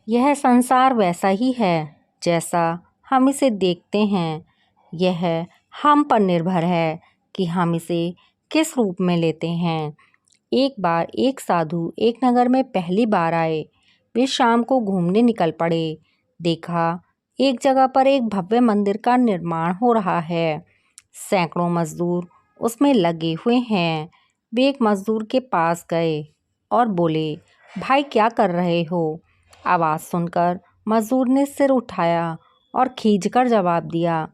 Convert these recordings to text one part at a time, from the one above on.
यह संसार वैसा ही है जैसा हम इसे देखते हैं। यह हम पर निर्भर है कि हम इसे किस रूप में लेते हैं। एक बार एक साधु एक नगर में पहली बार आए। वे शाम को घूमने निकल पड़े। देखा एक जगह पर एक भव्य मंदिर का निर्माण हो रहा है। सैकड़ों मजदूर उसमें लगे हुए हैं। वे एक मजदूर के पास गए और बोले, भाई क्या कर रहे हो? आवाज़ सुनकर मजदूर ने सिर उठाया और खींचकर जवाब दिया,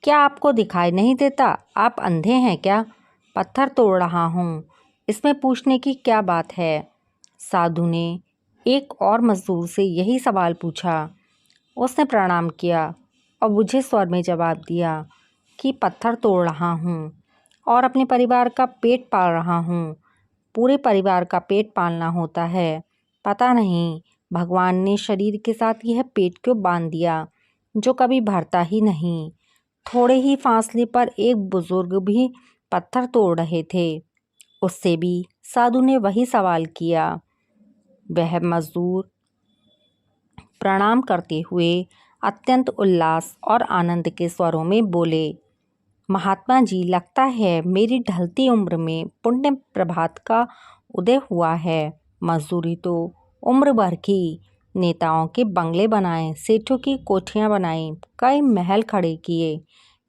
क्या आपको दिखाई नहीं देता? आप अंधे हैं क्या? पत्थर तोड़ रहा हूँ, इसमें पूछने की क्या बात है? साधु ने एक और मजदूर से यही सवाल पूछा। उसने प्रणाम किया और बुझे स्वर में जवाब दिया कि पत्थर तोड़ रहा हूँ और अपने परिवार का पेट पाल रहा हूँ। पूरे परिवार का पेट पालना होता है। पता नहीं भगवान ने शरीर के साथ यह पेट क्यों बांध दिया जो कभी भरता ही नहीं। थोड़े ही फासले पर एक बुजुर्ग भी पत्थर तोड़ रहे थे। उससे भी साधु ने वही सवाल किया। वह मजदूर प्रणाम करते हुए अत्यंत उल्लास और आनंद के स्वरों में बोले, महात्मा जी, लगता है मेरी ढलती उम्र में पुण्य प्रभात का उदय हुआ है। मजदूरी तो उम्र भर की। नेताओं के बंगले बनाए, सेठों की कोठियां बनाई, कई महल खड़े किए,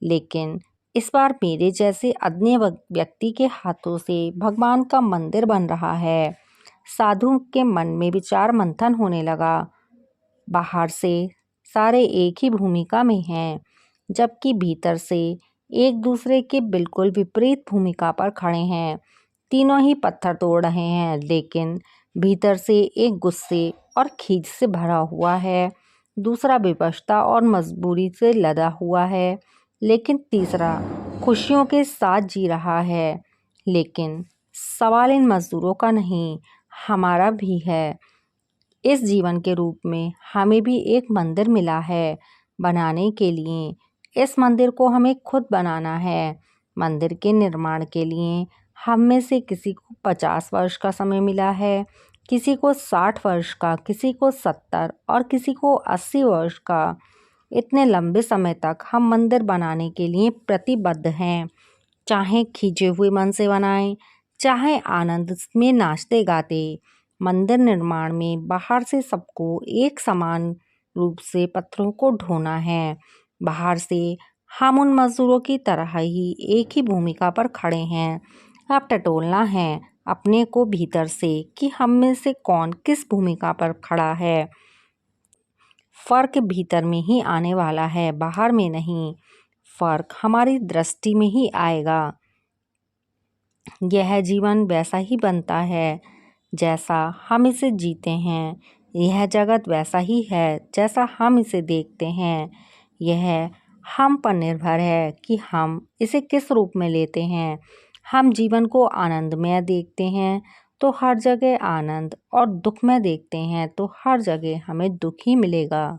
लेकिन इस बार मेरे जैसे अज्ञे व्यक्ति के हाथों से भगवान का मंदिर बन रहा है। साधु के मन में विचार मंथन होने लगा। बाहर से सारे एक ही भूमिका में हैं, जबकि भीतर से एक दूसरे के बिल्कुल विपरीत भूमिका पर खड़े हैं। तीनों ही पत्थर तोड़ रहे हैं, लेकिन भीतर से एक गुस्से और खींच से भरा हुआ है, दूसरा विवशता और मजबूरी से लदा हुआ है, लेकिन तीसरा खुशियों के साथ जी रहा है। लेकिन सवाल इन मजदूरों का नहीं, हमारा भी है। इस जीवन के रूप में हमें भी एक मंदिर मिला है बनाने के लिए। इस मंदिर को हमें खुद बनाना है। मंदिर के निर्माण के लिए हम में से किसी को 50 वर्ष का समय मिला है, किसी को 60 वर्ष का, किसी को 70 और किसी को 80 वर्ष का। इतने लंबे समय तक हम मंदिर बनाने के लिए प्रतिबद्ध हैं। चाहे खींचे हुए मन से बनाएं, चाहे आनंद में नाचते गाते। मंदिर निर्माण में बाहर से सबको एक समान रूप से पत्थरों को ढोना है। बाहर से हम उन मजदूरों की तरह ही एक ही भूमिका पर खड़े हैं। अब टटोलना है अपने को भीतर से कि हम में से कौन किस भूमिका पर खड़ा है। फर्क भीतर में ही आने वाला है, बाहर में नहीं। फर्क हमारी दृष्टि में ही आएगा। यह जीवन वैसा ही बनता है जैसा हम इसे जीते हैं। यह जगत वैसा ही है जैसा हम इसे देखते हैं। यह हम पर निर्भर है कि हम इसे किस रूप में लेते हैं। हम जीवन को आनंदमय देखते हैं तो हर जगह आनंद, और दुख में देखते हैं तो हर जगह हमें दुख ही मिलेगा।